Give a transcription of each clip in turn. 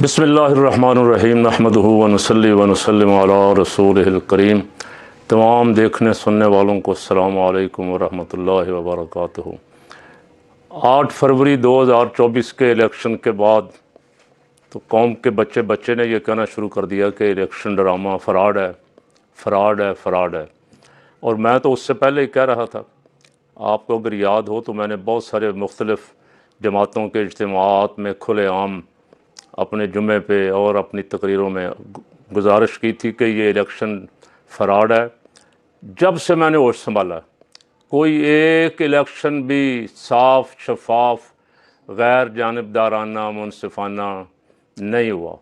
بسم اللہ الرحمن الرحیم نحمدہ ونصلی ونسلم علی رسولہ الکریم۔ تمام دیکھنے سننے والوں کو السلام علیکم ورحمۃ اللہ وبرکاتہ۔ 8 فروری 2024 کے الیکشن کے بعد تو قوم کے بچے نے یہ کہنا شروع کر دیا کہ الیکشن ڈرامہ فراڈ ہے، فراڈ ہے، فراڈ ہے۔ اور میں تو اس سے پہلے ہی کہہ رہا تھا، آپ کو اگر یاد ہو تو میں نے بہت سارے مختلف جماعتوں کے اجتماعات میں کھلے عام اپنے جمعے پہ اور اپنی تقریروں میں گزارش کی تھی کہ یہ الیکشن فراڈ ہے۔ جب سے میں نے ہوش سنبھالا کوئی ایک الیکشن بھی صاف، شفاف، غیر جانبدارانہ، منصفانہ نہیں ہوا۔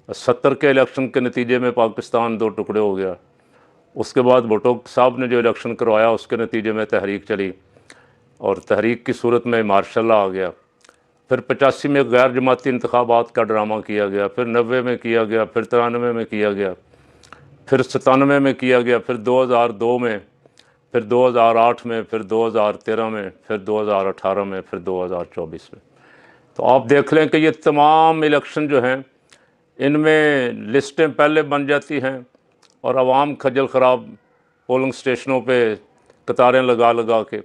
70 کے الیکشن کے نتیجے میں پاکستان 2 ٹکڑے ہو گیا۔ اس کے بعد بھٹو صاحب نے جو الیکشن کروایا اس کے نتیجے میں تحریک چلی اور تحریک کی صورت میں مارشل لا آ گیا۔ پھر 85 میں غیر جماعتی انتخابات کا ڈرامہ کیا گیا، پھر 90 میں کیا گیا، پھر 93 میں کیا گیا، پھر 97 میں کیا گیا، پھر 2002 میں، پھر 2008 میں، پھر 2013 میں، پھر 2018 میں، پھر 2024 میں۔ تو آپ دیکھ لیں کہ یہ تمام الیکشن جو ہیں ان میں لسٹیں پہلے بن جاتی ہیں اور عوام کھجل خراب پولنگ سٹیشنوں پہ قطاریں لگا لگا کے۔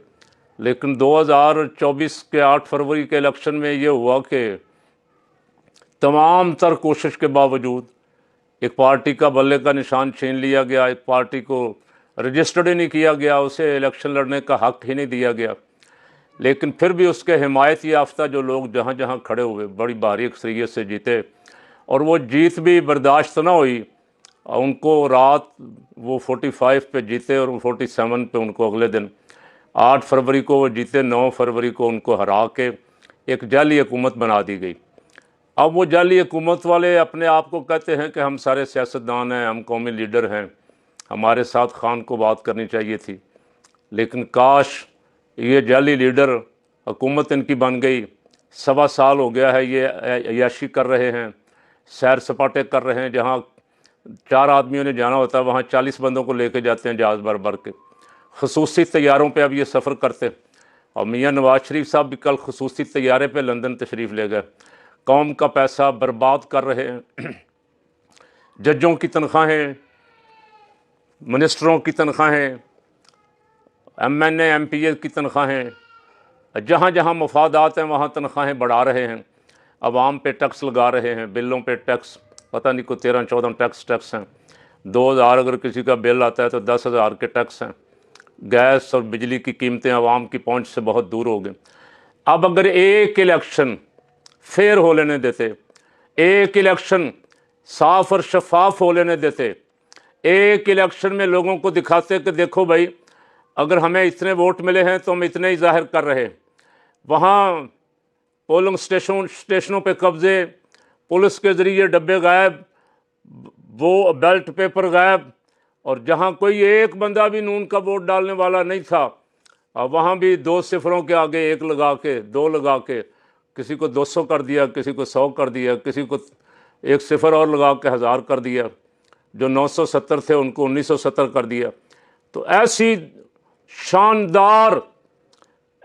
لیکن 2024 کے 8 فروری کے الیکشن میں یہ ہوا کہ تمام تر کوشش کے باوجود ایک پارٹی کا بلے کا نشان چھین لیا گیا، ایک پارٹی کو رجسٹرڈ ہی نہیں کیا گیا، اسے الیکشن لڑنے کا حق ہی نہیں دیا گیا۔ لیکن پھر بھی اس کے حمایت یافتہ جو لوگ جہاں جہاں کھڑے ہوئے بڑی بھاری اکثریت سے جیتے، اور وہ جیت بھی برداشت نہ ہوئی۔ ان کو رات وہ 45 پہ جیتے اور 47 پہ ان کو اگلے دن 8 فروری کو وہ جیتے، 9 فروری کو ان کو ہرا کے ایک جعلی حکومت بنا دی گئی۔ اب وہ جعلی حکومت والے اپنے آپ کو کہتے ہیں کہ ہم سارے سیاستدان ہیں، ہم قومی لیڈر ہیں، ہمارے ساتھ خان کو بات کرنی چاہیے تھی۔ لیکن کاش یہ جعلی لیڈر حکومت ان کی بن گئی۔ 1.25 سال ہو گیا ہے یہ عیاشی کر رہے ہیں، سیر سپاٹے کر رہے ہیں، جہاں 4 آدمیوں نے جانا ہوتا ہے وہاں 40 بندوں کو لے کے جاتے ہیں جہاز بھر بھر کے۔ خصوصی طیاروں پہ اب یہ سفر کرتے، اور میاں نواز شریف صاحب بھی کل خصوصی طیارے پہ لندن تشریف لے گئے۔ قوم کا پیسہ برباد کر رہے ہیں۔ ججوں کی تنخواہیں، منسٹروں کی تنخواہیں، M N A M P A کی تنخواہیں، جہاں جہاں مفادات ہیں وہاں تنخواہیں بڑھا رہے ہیں، عوام پہ ٹیکس لگا رہے ہیں، بلوں پہ ٹیکس، پتہ نہیں کوئی 13-14 ٹیکس ہیں۔ 2000 اگر کسی کا بل آتا ہے تو 10,000 کے ٹیکس ہیں۔ گیس اور بجلی کی قیمتیں عوام کی پہنچ سے بہت دور ہو گئیں۔ اب اگر ایک الیکشن فیئر ہو لینے دیتے، ایک الیکشن صاف اور شفاف ہو لینے دیتے، ایک الیکشن میں لوگوں کو دکھاتے کہ دیکھو بھائی اگر ہمیں اتنے ووٹ ملے ہیں تو ہم اتنے ہی ظاہر کر رہے ہیں، وہاں پولنگ سٹیشنوں پہ قبضے، پولیس کے ذریعے ڈبے غائب، وہ بیلٹ پیپر غائب، اور جہاں کوئی ایک بندہ بھی نون کا ووٹ ڈالنے والا نہیں تھا وہاں بھی 2 صفروں کے آگے 1 لگا کے، 2 لگا کے، کسی کو 200 کر دیا، کسی کو 100 کر دیا، کسی کو 1 صفر اور لگا کے 1000 کر دیا، جو 970 تھے ان کو 1970 کر دیا۔ تو ایسی شاندار،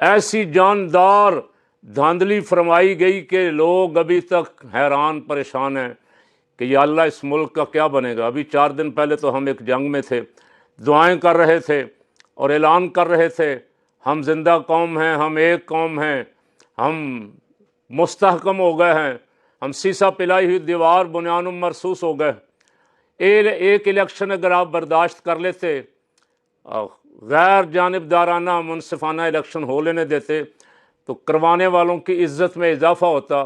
ایسی جاندار دھاندلی فرمائی گئی کہ لوگ ابھی تک حیران پریشان ہیں کہ یا اللہ اس ملک کا کیا بنے گا۔ ابھی 4 دن پہلے تو ہم ایک جنگ میں تھے، دعائیں کر رہے تھے اور اعلان کر رہے تھے ہم زندہ قوم ہیں، ہم ایک قوم ہیں، ہم مستحکم ہو گئے ہیں، ہم سیسا پلائی ہوئی دیوار بنیان مرصوص ہو گئے۔ ایک الیکشن اگر آپ برداشت کر لیتے، غیر جانبدارانہ منصفانہ الیکشن ہو لینے دیتے تو کروانے والوں کی عزت میں اضافہ ہوتا،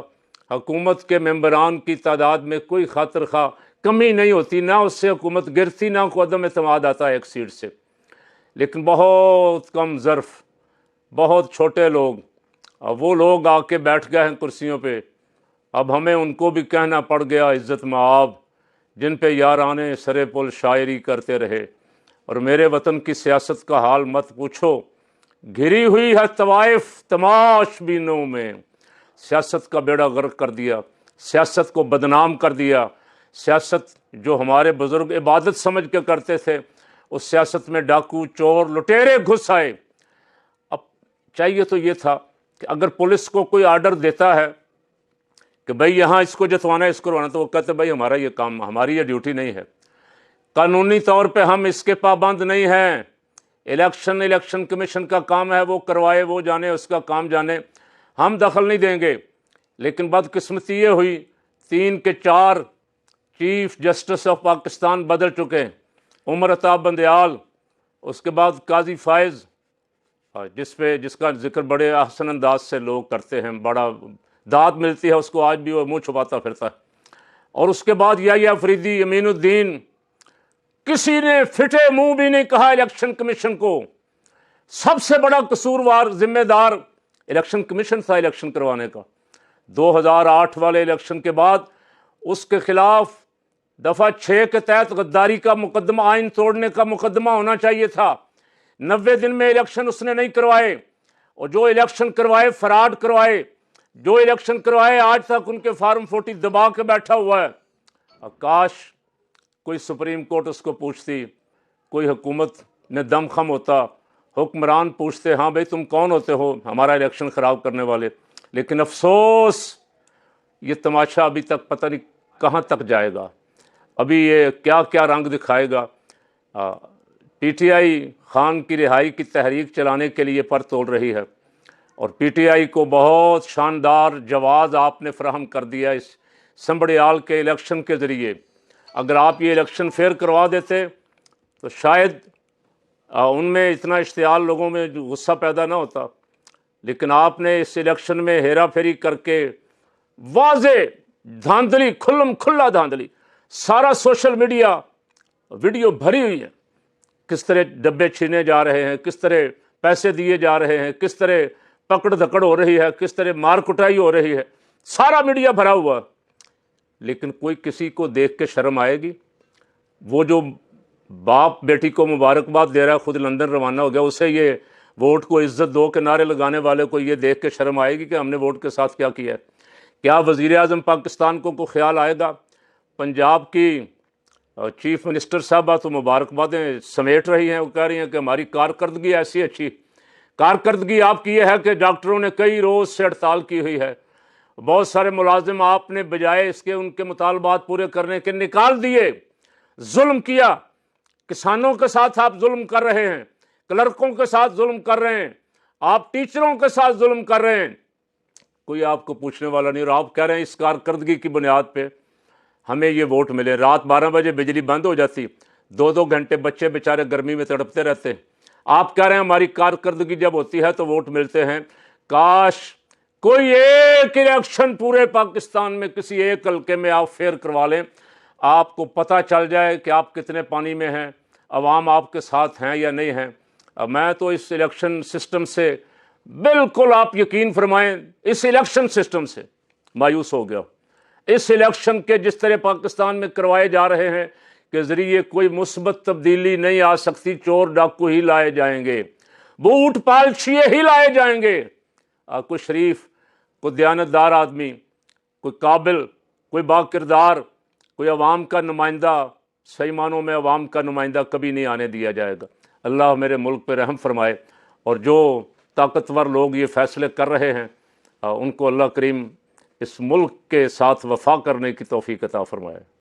حکومت کے ممبران کی تعداد میں کوئی خاطر خواہ کمی نہیں ہوتی، نہ اس سے حکومت گرتی، نہ کو عدم اعتماد آتا ایک سیٹ سے۔ لیکن بہت کم ظرف، بہت چھوٹے لوگ، وہ لوگ آ کے بیٹھ گئے ہیں کرسیوں پہ۔ اب ہمیں ان کو بھی کہنا پڑ گیا عزت مآب، جن پہ یارانے سرے پل شاعری کرتے رہے۔ اور میرے وطن کی سیاست کا حال مت پوچھو، گھری ہوئی ہے طوائف تماش بینوں میں۔ سیاست کا بیڑا غرق کر دیا، سیاست کو بدنام کر دیا۔ سیاست جو ہمارے بزرگ عبادت سمجھ کے کرتے تھے، اس سیاست میں ڈاکو، چور، لٹیرے گھس آئے۔ اب چاہیے تو یہ تھا کہ اگر پولیس کو کوئی آرڈر دیتا ہے کہ بھئی یہاں اس کو جتوانا ہے، اس کو روانا، تو وہ کہتے بھئی ہمارا یہ کام، ہماری یہ ڈیوٹی نہیں ہے، قانونی طور پہ ہم اس کے پابند نہیں ہیں، الیکشن کمیشن کا کام ہے، وہ کروائے، وہ جانے، اس کا کام جانے، ہم دخل نہیں دیں گے۔ لیکن بدقسمتی یہ ہوئی 3 کے 4 چیف جسٹس آف پاکستان بدل چکے، عمر عطا بندیال، اس کے بعد قاضی فائز، جس کا ذکر بڑے احسن انداز سے لوگ کرتے ہیں، بڑا داد ملتی ہے اس کو، آج بھی وہ منہ چھپاتا پھرتا ہے، اور اس کے بعد یحییٰ فریدی، امین الدین، کسی نے پھٹے منہ بھی نہیں کہا الیکشن کمیشن کو۔ سب سے بڑا قصوروار ذمہ دار الیکشن کمیشن تھا الیکشن کروانے کا۔ 2008 والے الیکشن کے بعد اس کے خلاف دفعہ 6 کے تحت غداری کا مقدمہ، آئین توڑنے کا مقدمہ ہونا چاہیے تھا۔ 90 دن میں الیکشن اس نے نہیں کروائے، اور جو الیکشن کروائے فراڈ کروائے، جو الیکشن کروائے آج تک ان کے فارم 40 دبا کے بیٹھا ہوا ہے۔ کاش کوئی سپریم کورٹ اس کو پوچھتی، کوئی حکومت نے دم خم ہوتا، حکمران پوچھتے ہاں بھئی تم کون ہوتے ہو ہمارا الیکشن خراب کرنے والے۔ لیکن افسوس، یہ تماشا ابھی تک پتہ نہیں کہاں تک جائے گا، ابھی یہ کیا کیا رنگ دکھائے گا۔ پی ٹی آئی خان کی رہائی کی تحریک چلانے کے لیے پر توڑ رہی ہے، اور پی ٹی آئی کو بہت شاندار جواز آپ نے فراہم کر دیا اس سنبڑیال کے الیکشن کے ذریعے۔ اگر آپ یہ الیکشن فیئر کروا دیتے تو شاید ان میں اتنا اشتعال لوگوں میں غصہ پیدا نہ ہوتا، لیکن آپ نے اس الیکشن میں ہیرا پھیری کر کے واضح دھاندلی، کھلم کھلا دھاندلی، سارا سوشل میڈیا ویڈیو بھری ہوئی ہے، کس طرح ڈبے چھینے جا رہے ہیں، کس طرح پیسے دیے جا رہے ہیں، کس طرح پکڑ دھکڑ ہو رہی ہے، کس طرح مار کٹائی ہو رہی ہے، سارا میڈیا بھرا ہوا۔ لیکن کوئی کسی کو دیکھ کے شرم آئے گی؟ وہ جو باپ بیٹی کو مبارکباد دے رہا ہے، خود لندن روانہ ہو گیا، اسے یہ ووٹ کو عزت دو کے نعرے لگانے والے کو یہ دیکھ کے شرم آئے گی کہ ہم نے ووٹ کے ساتھ کیا کیا ہے؟ کیا وزیر اعظم پاکستان کو خیال آئے گا؟ پنجاب کی چیف منسٹر صاحبہ تو مبارکبادیں سمیٹ رہی ہیں، وہ کہہ رہی ہیں کہ ہماری کارکردگی ایسی اچھی۔ کارکردگی آپ کی یہ ہے کہ ڈاکٹروں نے کئی روز سے ہڑتال کی ہوئی ہے، بہت سارے ملازم آپ نے بجائے اس کے ان کے مطالبات پورے کرنے کے نکال دیے، ظلم کیا۔ کسانوں کے ساتھ آپ ظلم کر رہے ہیں، کلرکوں کے ساتھ ظلم کر رہے ہیں، آپ ٹیچروں کے ساتھ ظلم کر رہے ہیں، کوئی آپ کو پوچھنے والا نہیں، اور آپ کہہ رہے ہیں اس کارکردگی کی بنیاد پہ ہمیں یہ ووٹ ملے۔ رات 12 بجے بجلی بند ہو جاتی، 2 گھنٹے بچے بیچارے گرمی میں تڑپتے رہتے، آپ کہہ رہے ہیں ہماری کارکردگی جب ہوتی ہے تو ووٹ ملتے ہیں۔ کاش کوئی ایک الیکشن پورے پاکستان میں کسی ایک حلقے میں آپ فیئر کروا لیں، آپ کو پتہ چل جائے کہ آپ کتنے پانی میں ہیں، عوام آپ کے ساتھ ہیں یا نہیں ہیں۔ میں تو اس الیکشن سسٹم سے بالکل، آپ یقین فرمائیں، اس الیکشن سسٹم سے مایوس ہو گیا۔ اس الیکشن کے جس طرح پاکستان میں کروائے جا رہے ہیں کہ ذریعے کوئی مثبت تبدیلی نہیں آ سکتی، چور ڈاکو ہی لائے جائیں گے، بوٹ پالشیے ہی لائے جائیں گے۔ کوئی شریف، کوئی دیانتدار آدمی، کوئی قابل، کوئی با کردار، کوئی عوام کا نمائندہ، صحیح معنوں میں عوام کا نمائندہ کبھی نہیں آنے دیا جائے گا۔ اللہ میرے ملک پہ رحم فرمائے، اور جو طاقتور لوگ یہ فیصلے کر رہے ہیں ان کو اللہ کریم اس ملک کے ساتھ وفا کرنے کی توفیق عطا فرمائے۔